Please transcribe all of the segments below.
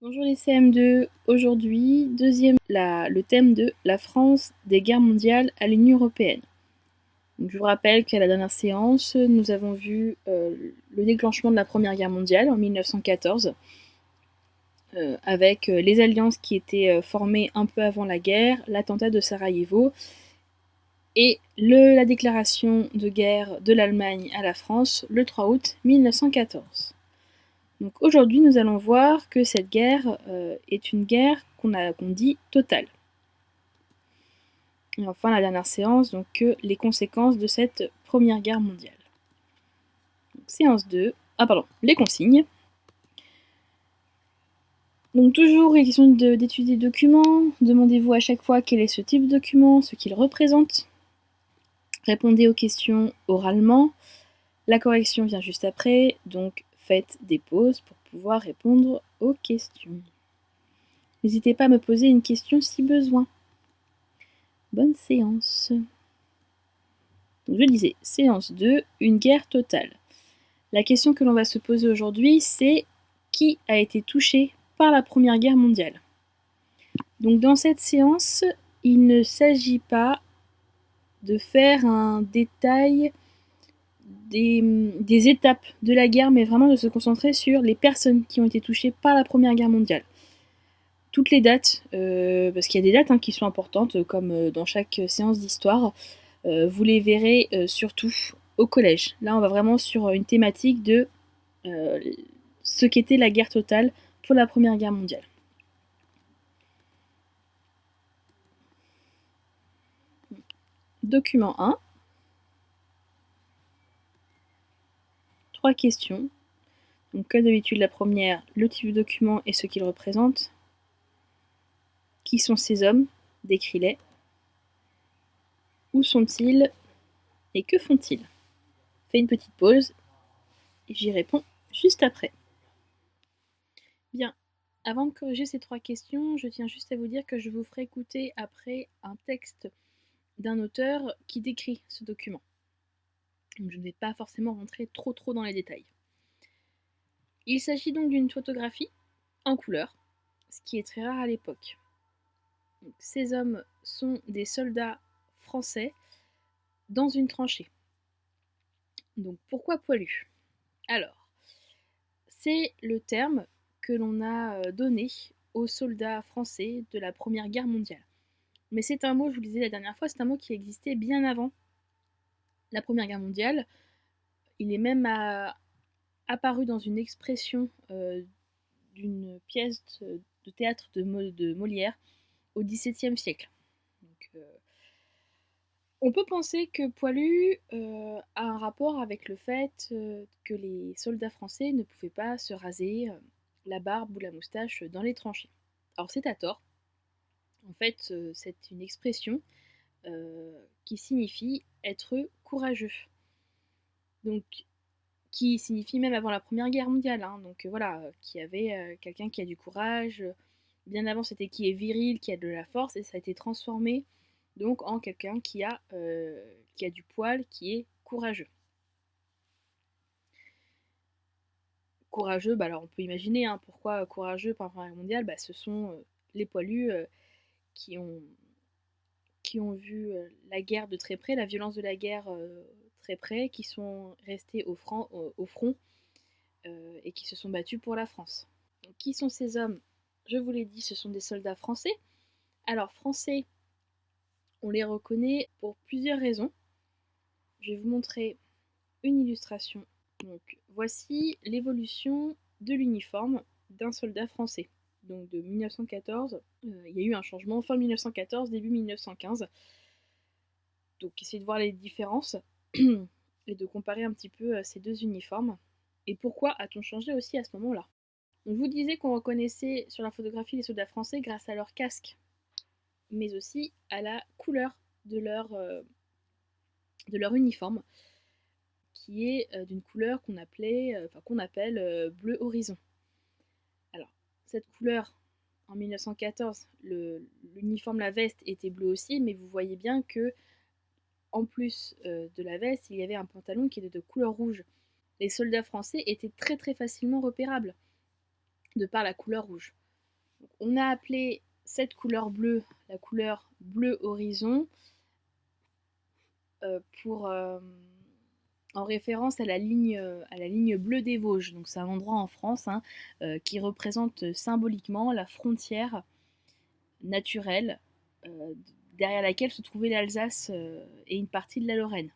Bonjour les CM2, aujourd'hui, le thème de la France des guerres mondiales à l'Union européenne. Donc, je vous rappelle qu'à la dernière séance, nous avons vu le déclenchement de la Première Guerre mondiale en 1914, avec les alliances qui étaient formées un peu avant la guerre, l'attentat de Sarajevo et la déclaration de guerre de l'Allemagne à la France le 3 août 1914. Donc aujourd'hui, nous allons voir que cette guerre est une guerre qu'on dit totale. Et enfin, la dernière séance, donc les conséquences de cette Première Guerre mondiale. Donc, séance 2, les consignes. Donc toujours, il est question d'étudier le document. Demandez-vous à chaque fois quel est ce type de document, ce qu'il représente. Répondez aux questions oralement. La correction vient juste après, donc faites des pauses pour pouvoir répondre aux questions. N'hésitez pas à me poser une question si besoin. Bonne séance. Donc je disais, séance 2, une guerre totale. La question que l'on va se poser aujourd'hui, c'est qui a été touché par la Première Guerre mondiale? Donc dans cette séance, il ne s'agit pas de faire un détail des étapes de la guerre, mais vraiment de se concentrer sur les personnes qui ont été touchées par la Première Guerre mondiale. Toutes les dates, parce qu'il y a des dates qui sont importantes, comme dans chaque séance d'histoire, vous les verrez surtout au collège. Là, on va vraiment sur une thématique de ce qu'était la guerre totale pour la Première Guerre mondiale. Document 1. 3 questions. Donc, comme d'habitude, la première, le type de document et ce qu'il représente. Qui sont ces hommes? Décris-les. Où sont-ils? Et que font-ils? Fais une petite pause et j'y réponds juste après. Bien, avant de corriger ces 3 questions, je tiens juste à vous dire que je vous ferai écouter après un texte d'un auteur qui décrit ce document. Donc je ne vais pas forcément rentrer trop dans les détails. Il s'agit donc d'une photographie en couleur, ce qui est très rare à l'époque. Ces hommes sont des soldats français dans une tranchée. Donc pourquoi poilus? Alors, c'est le terme que l'on a donné aux soldats français de la Première Guerre mondiale. Mais c'est un mot, je vous le disais la dernière fois, c'est un mot qui existait bien avant la Première Guerre mondiale. Il est même apparu dans une expression d'une pièce de théâtre de Molière au XVIIe siècle. Donc, on peut penser que poilu a un rapport avec le fait que les soldats français ne pouvaient pas se raser la barbe ou la moustache dans les tranchées. Alors c'est à tort. En fait, c'est une expression qui signifie être courageux. Donc, qui signifie même avant la Première Guerre mondiale. Hein. Donc voilà, qui avait quelqu'un qui a du courage. Bien avant, c'était qui est viril, qui a de la force, et ça a été transformé donc en quelqu'un qui a du poil, qui est courageux. Courageux, alors on peut imaginer pourquoi courageux par la Première Guerre mondiale, ce sont les poilus qui ont vu la guerre de très près, la violence de la guerre très près, qui sont restés au front et qui se sont battus pour la France. Donc, qui sont ces hommes? Je vous l'ai dit, ce sont des soldats français. Alors français, on les reconnaît pour plusieurs raisons. Je vais vous montrer une illustration. Donc voici l'évolution de l'uniforme d'un soldat français. Donc de 1914, il y a eu un changement fin 1914, début 1915. Donc essayez de voir les différences et de comparer un petit peu ces deux uniformes. Et pourquoi a-t-on changé aussi à ce moment-là? On vous disait qu'on reconnaissait sur la photographie les soldats français grâce à leur casque, mais aussi à la couleur de leur uniforme, qui est d'une couleur qu'on appelle bleu horizon. Alors, cette couleur, en 1914, l'uniforme, la veste était bleue aussi, mais vous voyez bien que en plus de la veste, il y avait un pantalon qui était de couleur rouge. Les soldats français étaient très facilement repérables de par la couleur rouge. On a appelé cette couleur bleue la couleur bleu horizon pour, en référence à la ligne bleue des Vosges. Donc c'est un endroit en France hein, qui représente symboliquement la frontière naturelle derrière laquelle se trouvait l'Alsace et une partie de la Lorraine.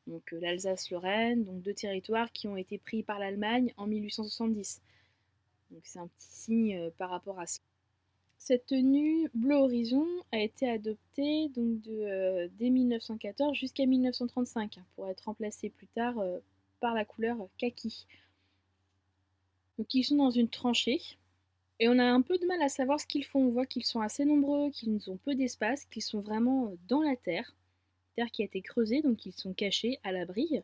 Donc l'Alsace-Lorraine, donc deux territoires qui ont été pris par l'Allemagne en 1870. Donc c'est un petit signe par rapport à ça. Cette tenue bleu horizon a été adoptée donc dès 1914 jusqu'à 1935 pour être remplacée plus tard par la couleur kaki. Donc ils sont dans une tranchée et on a un peu de mal à savoir ce qu'ils font. On voit qu'ils sont assez nombreux, qu'ils ont peu d'espace, qu'ils sont vraiment dans la terre qui a été creusée, donc ils sont cachés à l'abri.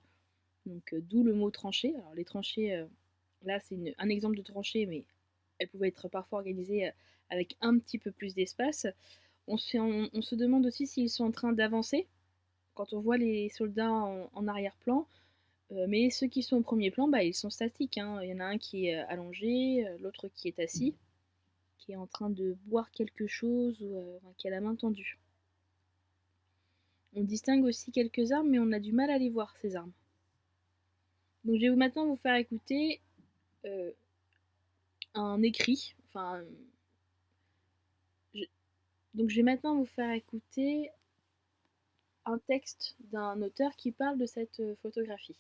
Donc d'où le mot tranchée. Alors les tranchées, là c'est un exemple de tranchée, mais elles pouvaient être parfois organisées avec un petit peu plus d'espace. On se demande aussi s'ils sont en train d'avancer quand on voit les soldats en arrière-plan. Mais ceux qui sont au premier plan, bah, ils sont statiques. Hein. Il y en a un qui est allongé, l'autre qui est assis, qui est en train de boire quelque chose ou qui a la main tendue. On distingue aussi quelques armes, mais on a du mal à les voir, ces armes. Donc je vais maintenant vous faire écouter un écrit. Donc je vais maintenant vous faire écouter un texte d'un auteur qui parle de cette photographie.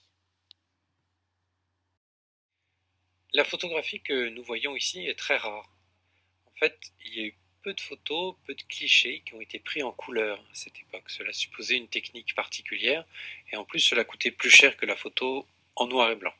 La photographie que nous voyons ici est très rare. En fait, il y a eu peu de photos, peu de clichés qui ont été pris en couleur à cette époque. Cela supposait une technique particulière et en plus cela coûtait plus cher que la photo en noir et blanc.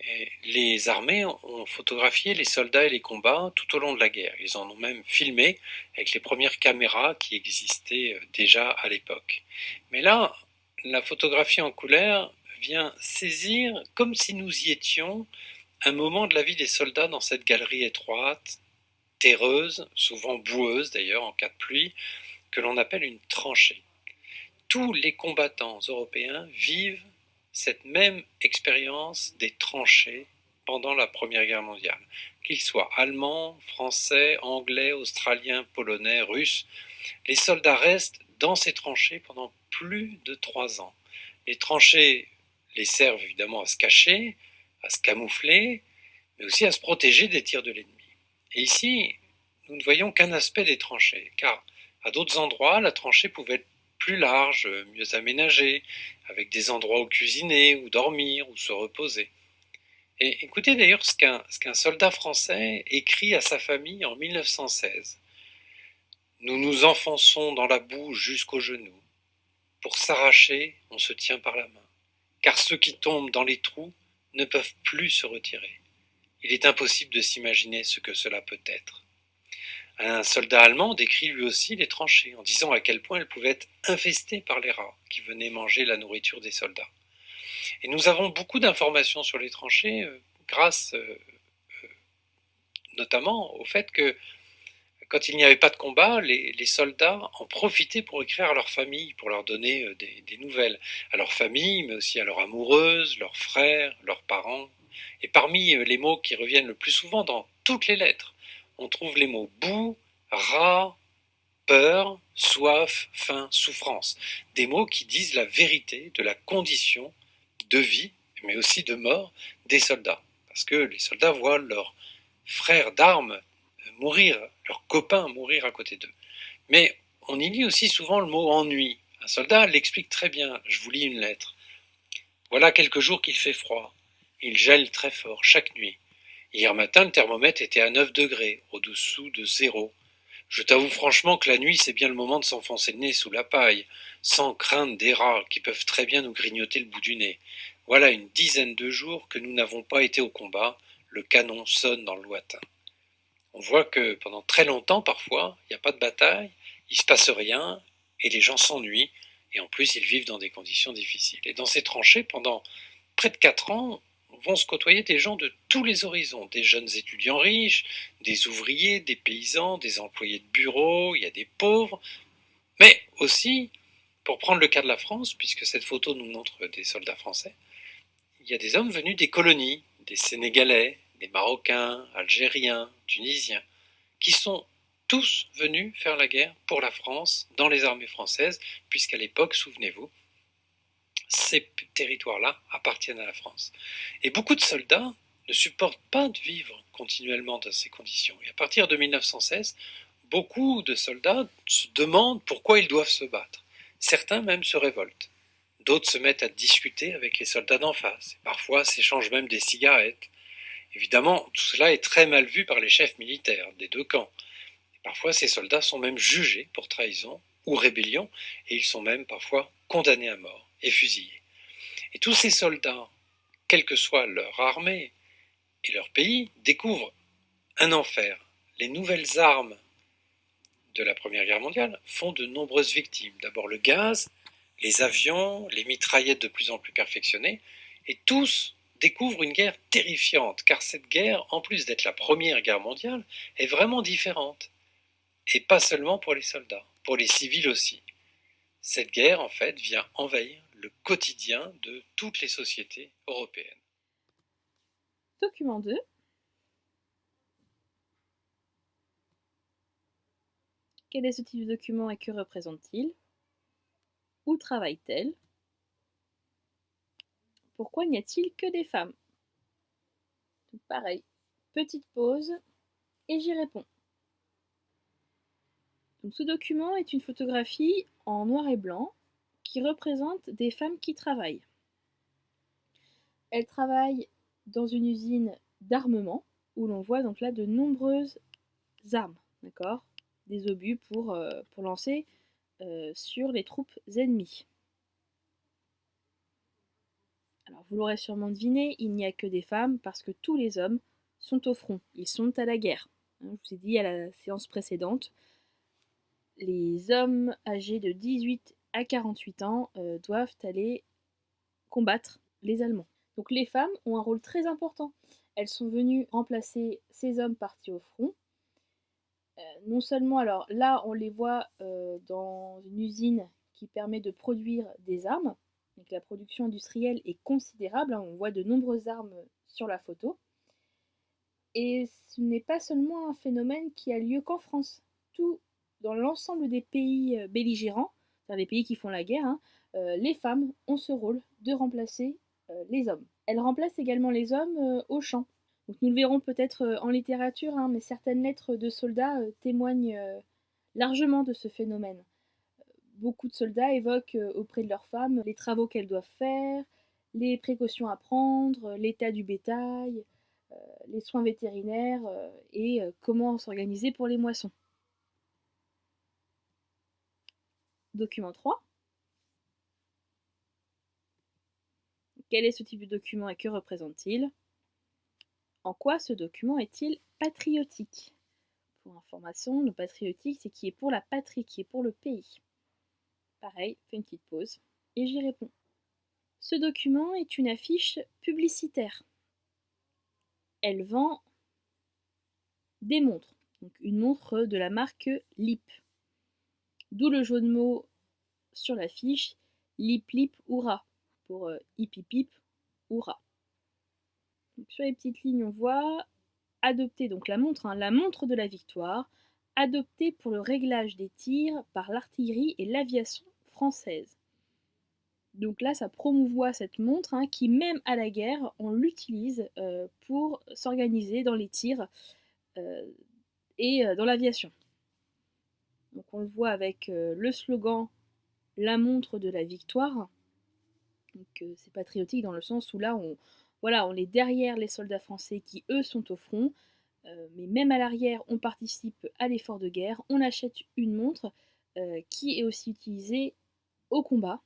Et les armées ont photographié les soldats et les combats tout au long de la guerre. Ils en ont même filmé avec les premières caméras qui existaient déjà à l'époque. Mais là, la photographie en couleur vient saisir, comme si nous y étions, un moment de la vie des soldats dans cette galerie étroite, terreuse, souvent boueuse d'ailleurs en cas de pluie, que l'on appelle une tranchée. Tous les combattants européens vivent cette même expérience des tranchées pendant la Première Guerre mondiale. Qu'ils soient allemands, français, anglais, australiens, polonais, russes, les soldats restent dans ces tranchées pendant plus de 3 ans. Les tranchées les servent évidemment à se cacher, à se camoufler, mais aussi à se protéger des tirs de l'ennemi. Et ici, nous ne voyons qu'un aspect des tranchées, car à d'autres endroits, la tranchée pouvait être plus large, mieux aménagée, avec des endroits où cuisiner, où dormir, où se reposer. Et écoutez d'ailleurs ce qu'un soldat français écrit à sa famille en 1916. Nous nous enfonçons dans la boue jusqu'aux genoux. Pour s'arracher, on se tient par la main, car ceux qui tombent dans les trous ne peuvent plus se retirer. Il est impossible de s'imaginer ce que cela peut être. Un soldat allemand décrit lui aussi les tranchées, en disant à quel point elles pouvaient être infestées par les rats qui venaient manger la nourriture des soldats. Et nous avons beaucoup d'informations sur les tranchées grâce notamment au fait que quand il n'y avait pas de combat, les soldats en profitaient pour écrire à leur famille, pour leur donner des nouvelles. À leur famille, mais aussi à leur amoureuse, leurs frères, leurs parents. Et parmi les mots qui reviennent le plus souvent dans toutes les lettres, on trouve les mots boue, rat, peur, soif, faim, souffrance. Des mots qui disent la vérité de la condition de vie, mais aussi de mort des soldats. Parce que les soldats voient leurs frères d'armes mourir, leurs copains mourir à côté d'eux. Mais on y lit aussi souvent le mot ennui. Un soldat l'explique très bien. Je vous lis une lettre. Voilà quelques jours qu'il fait froid. Il gèle très fort chaque nuit. Hier matin, le thermomètre était à 9 degrés, au-dessous de zéro. Je t'avoue franchement que la nuit, c'est bien le moment de s'enfoncer le nez sous la paille, sans craindre des rats qui peuvent très bien nous grignoter le bout du nez. Voilà une dizaine de jours que nous n'avons pas été au combat, le canon sonne dans le lointain. On voit que pendant très longtemps, parfois, il n'y a pas de bataille, il ne se passe rien, et les gens s'ennuient, et en plus, ils vivent dans des conditions difficiles. Et dans ces tranchées, pendant près de 4 ans, vont se côtoyer des gens de tous les horizons, des jeunes étudiants riches, des ouvriers, des paysans, des employés de bureau, il y a des pauvres, mais aussi, pour prendre le cas de la France, puisque cette photo nous montre des soldats français, il y a des hommes venus des colonies, des Sénégalais, des Marocains, Algériens, Tunisiens, qui sont tous venus faire la guerre pour la France, dans les armées françaises, puisqu'à l'époque, souvenez-vous, ces territoires-là appartiennent à la France. Et beaucoup de soldats ne supportent pas de vivre continuellement dans ces conditions. Et à partir de 1916, beaucoup de soldats se demandent pourquoi ils doivent se battre. Certains même se révoltent. D'autres se mettent à discuter avec les soldats d'en face. Parfois s'échangent même des cigarettes. Évidemment, tout cela est très mal vu par les chefs militaires des deux camps. Et parfois, ces soldats sont même jugés pour trahison ou rébellion, et ils sont même parfois condamnés à mort et fusillés. Et tous ces soldats, quelle que soit leur armée et leur pays, découvrent un enfer. Les nouvelles armes de la Première Guerre mondiale font de nombreuses victimes. D'abord le gaz, les avions, les mitraillettes de plus en plus perfectionnées, et tous découvrent une guerre terrifiante, car cette guerre, en plus d'être la Première Guerre mondiale, est vraiment différente. Et pas seulement pour les soldats, pour les civils aussi. Cette guerre, en fait, vient envahir le quotidien de toutes les sociétés européennes. Document 2. Quel est ce type de document et que représente-t-il? Où travaille-t-elle? Pourquoi n'y a-t-il que des femmes? Donc pareil, petite pause et j'y réponds. Donc ce document est une photographie en noir et blanc qui représente des femmes qui travaillent. Elles travaillent dans une usine d'armement où l'on voit donc là de nombreuses armes, d'accord, des obus pour lancer sur les troupes ennemies. Alors vous l'aurez sûrement deviné, il n'y a que des femmes parce que tous les hommes sont au front, ils sont à la guerre. Je vous ai dit à la séance précédente, les hommes âgés de 18 à 48 ans doivent aller combattre les Allemands. Donc les femmes ont un rôle très important. Elles sont venues remplacer ces hommes partis au front. Non seulement, alors là, on les voit dans une usine qui permet de produire des armes. Donc la production industrielle est considérable. On voit de nombreuses armes sur la photo. Et ce n'est pas seulement un phénomène qui a lieu qu'en France. Tout dans l'ensemble des pays belligérants, c'est-à-dire les pays qui font la guerre, les femmes ont ce rôle de remplacer les hommes. Elles remplacent également les hommes au champ. Donc nous le verrons peut-être en littérature, mais certaines lettres de soldats témoignent largement de ce phénomène. Beaucoup de soldats évoquent auprès de leurs femmes les travaux qu'elles doivent faire, les précautions à prendre, l'état du bétail, les soins vétérinaires et comment s'organiser pour les moissons. Document 3. Quel est ce type de document et que représente-t-il? En quoi ce document est-il patriotique? Pour information, le patriotique, c'est qui est pour la patrie, qui est pour le pays. Pareil, fais une petite pause et j'y réponds. Ce document est une affiche publicitaire. Elle vend des montres, donc une montre de la marque LIP. D'où le jeu de mots sur l'affiche, Lip Lip Hourra, pour hip hip hip Hourra. Donc, sur les petites lignes, on voit adopter donc la montre de la victoire, adoptée pour le réglage des tirs par l'artillerie et l'aviation française. Donc là, ça promouvoit cette montre qui, même à la guerre, on l'utilise pour s'organiser dans les tirs et dans l'aviation. Donc on le voit avec le slogan « La montre de la victoire ». Donc c'est patriotique dans le sens où là, on est derrière les soldats français qui, eux, sont au front. Mais même à l'arrière, on participe à l'effort de guerre. On achète une montre qui est aussi utilisée au combat.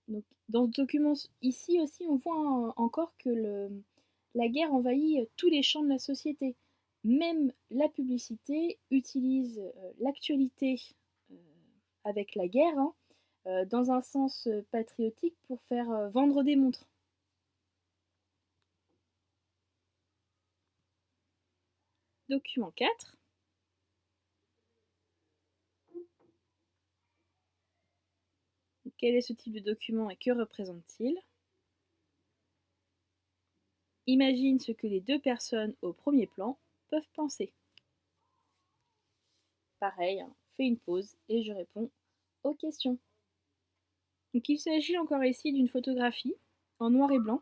Donc, dans ce document ici aussi, on voit encore que la guerre envahit tous les champs de la société. Même la publicité utilise l'actualité avec la guerre dans un sens patriotique pour faire vendre des montres. Document 4. Quel est ce type de document et que représente-t-il? Imagine ce que les deux personnes au premier plan peuvent penser. Pareil, hein, fais une pause et je réponds aux questions. Donc il s'agit encore ici d'une photographie en noir et blanc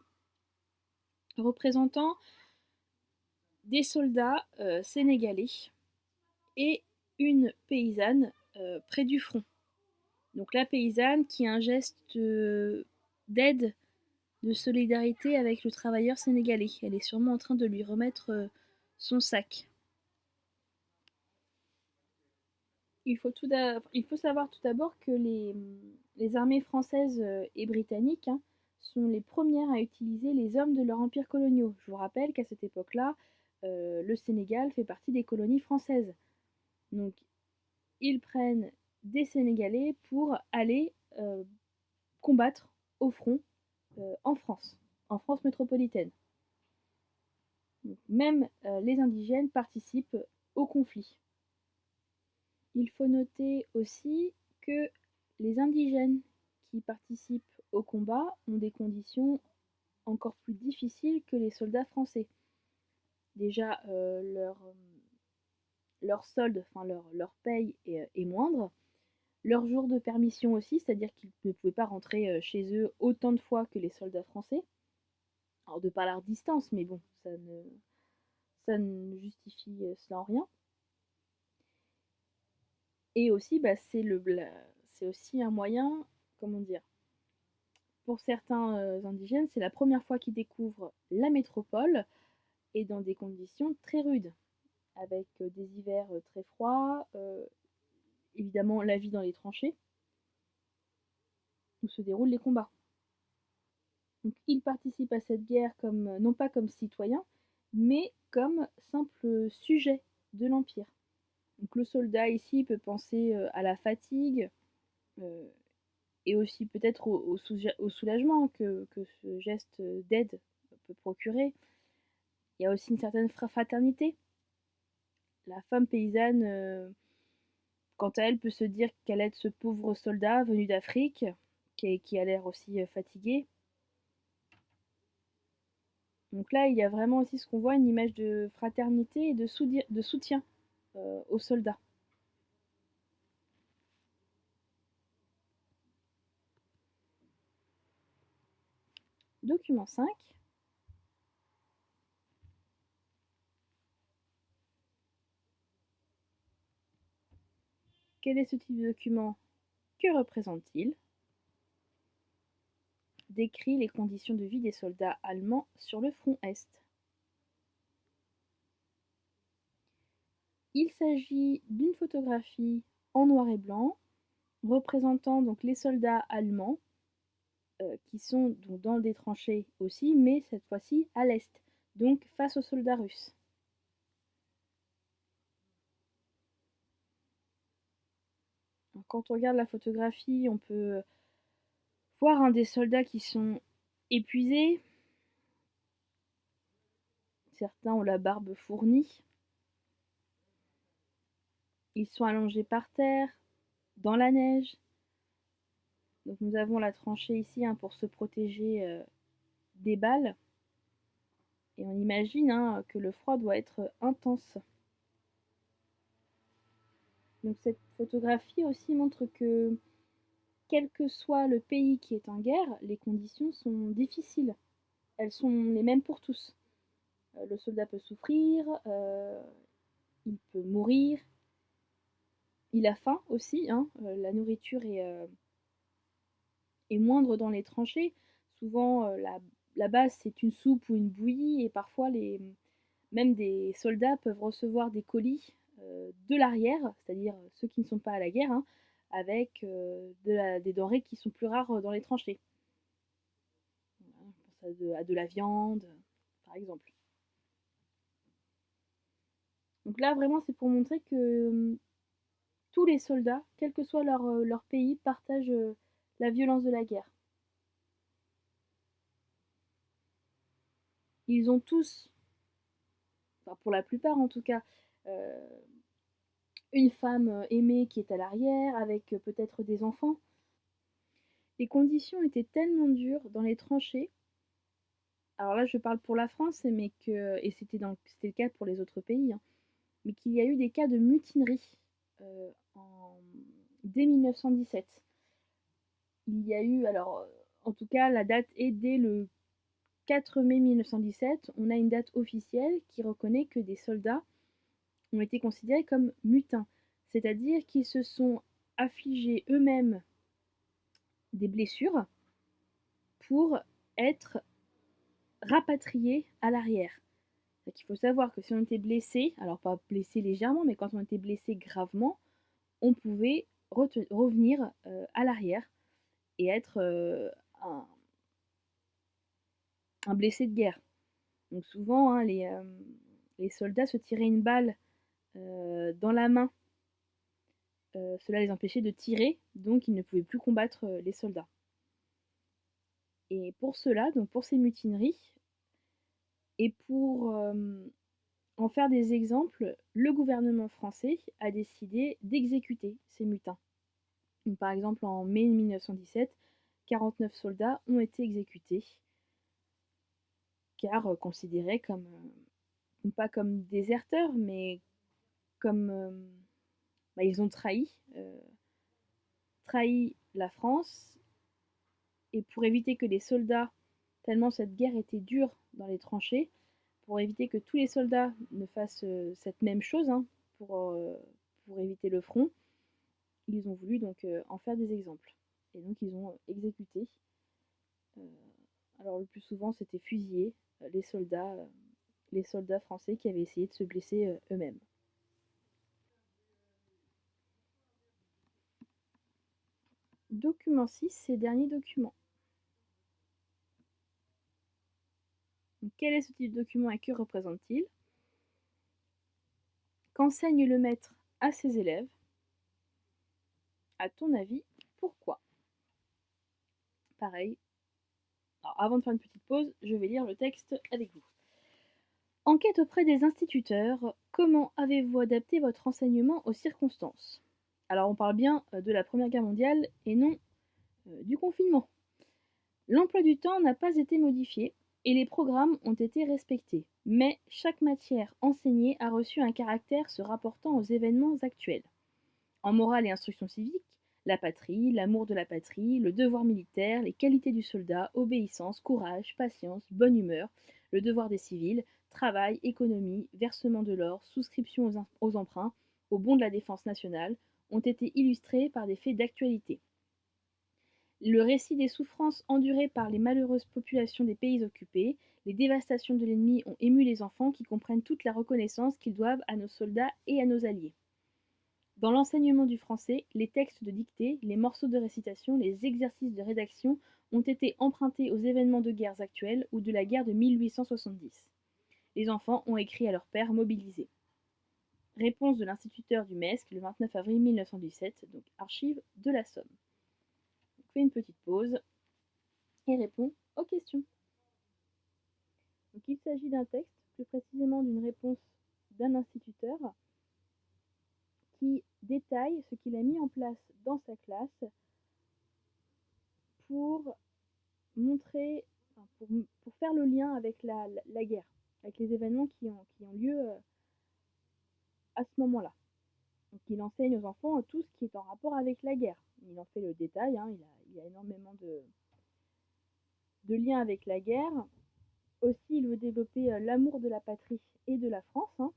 représentant des soldats sénégalais et une paysanne près du front. Donc la paysanne qui a un geste d'aide, de solidarité avec le travailleur sénégalais. Elle est sûrement en train de lui remettre son sac. Il faut savoir tout d'abord que les armées françaises et britanniques, hein, sont les premières à utiliser les hommes de leurs empires coloniaux. Je vous rappelle qu'à cette époque-là, le Sénégal fait partie des colonies françaises. Donc, ils prennent des Sénégalais pour aller combattre au front en France métropolitaine. Donc, même les indigènes participent au conflit. Il faut noter aussi que les indigènes qui participent au combat ont des conditions encore plus difficiles que les soldats français. Déjà, leur solde, enfin leur paye est moindre. Leur jour de permission aussi, c'est-à-dire qu'ils ne pouvaient pas rentrer chez eux autant de fois que les soldats français. Alors de par leur distance, mais bon, ça ne justifie cela en rien. Et aussi, bah, c'est aussi un moyen, comment dire, pour certains indigènes, c'est la première fois qu'ils découvrent la métropole et dans des conditions très rudes, avec des hivers très froids, évidemment la vie dans les tranchées, où se déroulent les combats. Donc ils participent à cette guerre comme, non pas comme citoyens, mais comme simples sujets de l'Empire. Donc le soldat ici peut penser à la fatigue, euh, et aussi peut-être au soulagement que ce geste d'aide peut procurer. Il y a aussi une certaine fraternité. La femme paysanne, quant à elle, peut se dire qu'elle aide ce pauvre soldat venu d'Afrique, qui a l'air aussi fatigué. Donc là, il y a vraiment aussi ce qu'on voit, une image de fraternité et de soutien aux soldats. Document 5. Quel est ce type de document? Que représente-t-il? Décrit les conditions de vie des soldats allemands sur le front Est. Il s'agit d'une photographie en noir et blanc représentant donc les soldats allemands qui sont donc dans des tranchées aussi, mais cette fois-ci à l'est, donc face aux soldats russes. Quand on regarde la photographie, on peut voir des soldats qui sont épuisés. Certains ont la barbe fournie. Ils sont allongés par terre, dans la neige. Donc nous avons la tranchée ici pour se protéger des balles. Et on imagine que le froid doit être intense. Donc cette photographie aussi montre que, quel que soit le pays qui est en guerre, les conditions sont difficiles. Elles sont les mêmes pour tous. Le soldat peut souffrir, il peut mourir, il a faim aussi. La nourriture est moindre dans les tranchées. Souvent, la base, c'est une soupe ou une bouillie, et parfois, même des soldats peuvent recevoir des colis de l'arrière, c'est-à-dire ceux qui ne sont pas à la guerre, avec des denrées qui sont plus rares dans les tranchées. Je pense à de la viande, par exemple. Donc là, vraiment, c'est pour montrer que tous les soldats, quel que soit leur pays, partagent la violence de la guerre. Ils ont tous, enfin pour la plupart en tout cas, une femme aimée qui est à l'arrière, avec peut-être des enfants. Les conditions étaient tellement dures dans les tranchées Alors là, je parle pour la France, mais et c'était le cas pour les autres pays, hein, mais qu'il y a eu des cas de mutinerie dès 1917. Il y a eu, alors, en tout cas, la date est dès le 4 mai 1917. On a une date officielle qui reconnaît que des soldats ont été considérés comme mutins, c'est-à-dire qu'ils se sont affligés eux-mêmes des blessures pour être rapatriés à l'arrière. Il faut savoir que si on était blessé, alors pas blessé légèrement, mais quand on était blessé gravement, on pouvait revenir à l'arrière et être un blessé de guerre. Donc souvent, hein, les soldats se tiraient une balle dans la main. Cela les empêchait de tirer, donc ils ne pouvaient plus combattre les soldats. Et pour cela, donc pour ces mutineries, et pour en faire des exemples, le gouvernement français a décidé d'exécuter ces mutins. Donc, par exemple, en mai 1917, 49 soldats ont été exécutés, car considérés comme, pas comme déserteurs, mais comme ils ont trahi la France, et pour éviter que les soldats, tellement cette guerre était dure dans les tranchées, pour éviter que tous les soldats ne fassent cette même chose, hein, pour éviter le front, ils ont voulu donc en faire des exemples. Et donc ils ont exécuté. Euh, alors le plus souvent c'était fusillé les soldats français qui avaient essayé de se blesser eux-mêmes. Document 6, ces derniers documents. Donc, quel est ce type de document et que représente-t-il? Qu'enseigne le maître à ses élèves? À ton avis, pourquoi? Pareil. Alors, avant de faire une petite pause, je vais lire le texte avec vous. Enquête auprès des instituteurs. Comment avez-vous adapté votre enseignement aux circonstances? Alors, on parle bien de la Première Guerre mondiale et non du confinement. L'emploi du temps n'a pas été modifié et les programmes ont été respectés, mais chaque matière enseignée a reçu un caractère se rapportant aux événements actuels. En morale et instruction civique, la patrie, l'amour de la patrie, le devoir militaire, les qualités du soldat, obéissance, courage, patience, bonne humeur, le devoir des civils, travail, économie, versement de l'or, souscription aux emprunts, au bon de la défense nationale, ont été illustrés par des faits d'actualité. Le récit des souffrances endurées par les malheureuses populations des pays occupés, les dévastations de l'ennemi ont ému les enfants qui comprennent toute la reconnaissance qu'ils doivent à nos soldats et à nos alliés. Dans l'enseignement du français, les textes de dictée, les morceaux de récitation, les exercices de rédaction ont été empruntés aux événements de guerres actuelles ou de la guerre de 1870. Les enfants ont écrit à leur père mobilisé. Réponse de l'instituteur du MESC le 29 avril 1917, donc archives de la Somme. On fait une petite pause et répond aux questions. Donc il s'agit d'un texte, plus précisément d'une réponse d'un instituteur qui détaille ce qu'il a mis en place dans sa classe pour montrer, enfin, pour faire le lien avec la guerre, avec les événements qui ont lieu à ce moment-là. Donc il enseigne aux enfants tout ce qui est en rapport avec la guerre. Il en fait le détail, hein, il y a énormément de liens avec la guerre. Aussi, il veut développer l'amour de la patrie et de la France. Hein.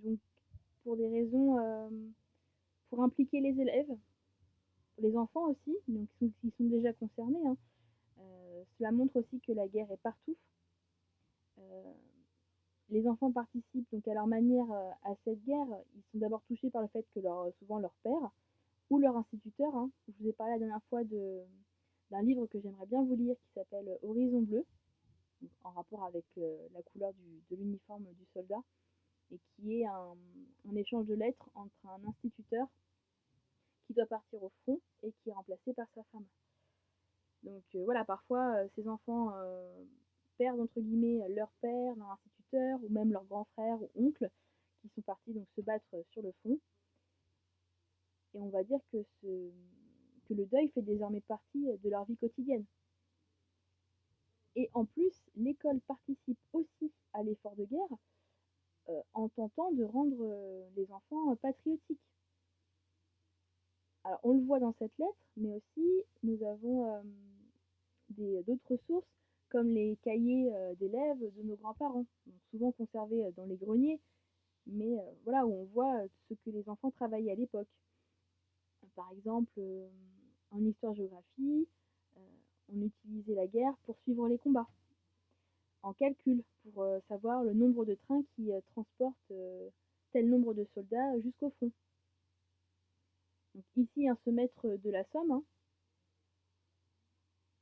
Donc, pour des raisons, pour impliquer les élèves, les enfants aussi, donc qui sont déjà concernés. Hein. Cela montre aussi que la guerre est partout. Euh, les enfants participent donc à leur manière à cette guerre. Ils sont d'abord touchés par le fait que souvent leur père ou leur instituteur, hein, je vous ai parlé la dernière fois d'un livre que j'aimerais bien vous lire qui s'appelle Horizon bleu, en rapport avec la couleur de l'uniforme du soldat, et qui est un échange de lettres entre un instituteur qui doit partir au front et qui est remplacé par sa femme. Donc voilà, parfois ces enfants perdent entre guillemets leur père, leur instituteur, ou même leur grand frère ou oncle, qui sont partis donc se battre sur le front. Et on va dire que le deuil fait désormais partie de leur vie quotidienne. Et en plus, l'école participe aussi à l'effort de guerre en tentant de rendre les enfants patriotiques. Alors, on le voit dans cette lettre, mais aussi nous avons d'autres sources comme les cahiers d'élèves de nos grands-parents, souvent conservés dans les greniers, mais voilà, où on voit ce que les enfants travaillaient à l'époque. Par exemple, en histoire-géographie, on utilisait la guerre pour suivre les combats, en calcul, pour savoir le nombre de trains qui transportent tel nombre de soldats jusqu'au front. Donc ici, ce maître de la Somme, hein,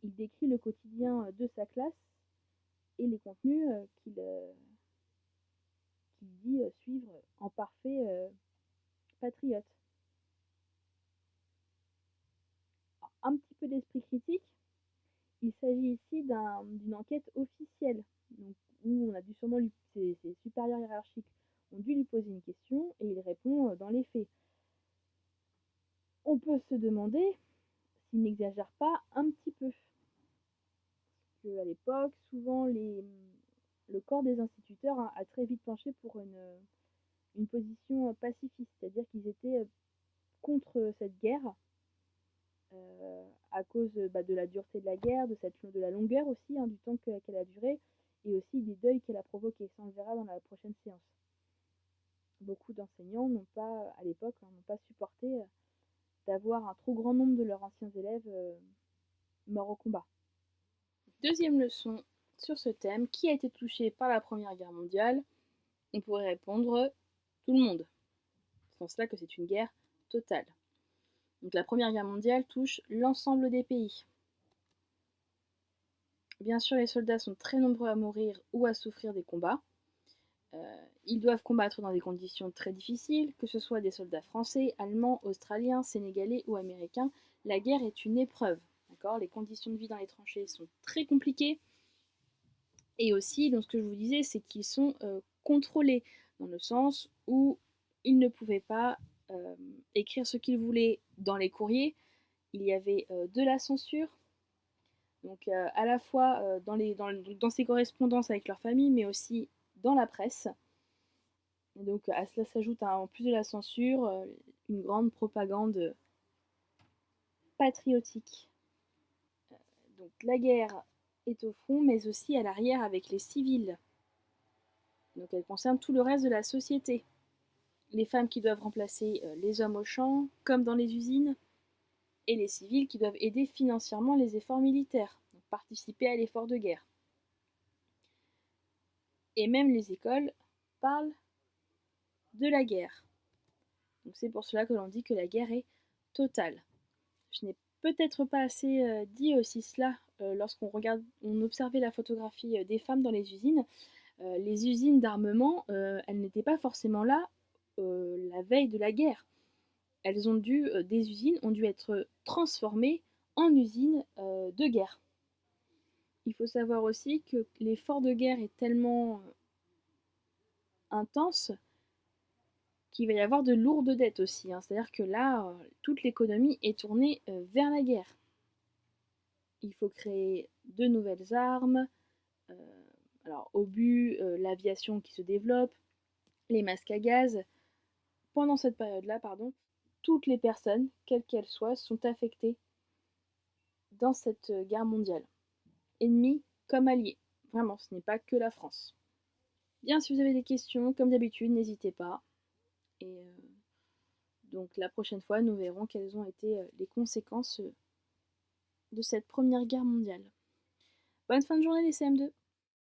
il décrit le quotidien de sa classe et les contenus qu'il dit suivre en parfait patriote. Alors, un petit peu d'esprit critique, il s'agit ici d'une enquête officielle, donc, où on a dû sûrement ses supérieurs hiérarchiques ont dû lui poser une question et il répond dans les faits. On peut se demander s'il n'exagère pas un petit peu. Parce qu'à l'époque, souvent le corps des instituteurs a très vite penché pour une position pacifiste, c'est-à-dire qu'ils étaient contre cette guerre à cause de la dureté de la guerre, de la longueur aussi, du temps qu'elle a duré, et aussi des deuils qu'elle a provoqués. Ça, on le verra dans la prochaine séance. Beaucoup d'enseignants n'ont pas, à l'époque, n'ont pas supporté d'avoir un trop grand nombre de leurs anciens élèves morts au combat. Deuxième leçon sur ce thème, qui a été touché par la Première Guerre mondiale? On pourrait répondre tout le monde. C'est pour cela que c'est une guerre totale. Donc la Première Guerre mondiale touche l'ensemble des pays. Bien sûr, les soldats sont très nombreux à mourir ou à souffrir des combats. Ils doivent combattre dans des conditions très difficiles, que ce soit des soldats français, allemands, australiens, sénégalais ou américains. La guerre est une épreuve. Les conditions de vie dans les tranchées sont très compliquées. Et aussi, donc, ce que je vous disais, c'est qu'ils sont contrôlés, dans le sens où ils ne pouvaient pas écrire ce qu'ils voulaient dans les courriers. Il y avait de la censure, donc à la fois dans ces correspondances avec leur famille, mais aussi dans la presse. Et donc à cela s'ajoute, en plus de la censure, une grande propagande patriotique. Donc la guerre est au front, mais aussi à l'arrière avec les civils. Donc elle concerne tout le reste de la société. Les femmes qui doivent remplacer les hommes au champ, comme dans les usines, et les civils qui doivent aider financièrement les efforts militaires, donc participer à l'effort de guerre. Et même les écoles parlent de la guerre. Donc c'est pour cela que l'on dit que la guerre est totale. Je n'ai peut-être pas assez dit aussi cela lorsqu'on observait la photographie des femmes dans les usines. Les usines d'armement, elles n'étaient pas forcément là la veille de la guerre. Des usines ont dû être transformées en usines de guerre. Il faut savoir aussi que l'effort de guerre est tellement intense qu'il va y avoir de lourdes dettes aussi. C'est-à-dire que là, toute l'économie est tournée vers la guerre. Il faut créer de nouvelles armes, alors obus, l'aviation qui se développe, les masques à gaz. Pendant cette période-là, toutes les personnes, quelles qu'elles soient, sont affectées dans cette guerre mondiale. Ennemis comme alliés. Vraiment, ce n'est pas que la France. Bien, si vous avez des questions, comme d'habitude, n'hésitez pas. Et donc la prochaine fois, nous verrons quelles ont été les conséquences de cette Première Guerre mondiale. Bonne fin de journée les CM2!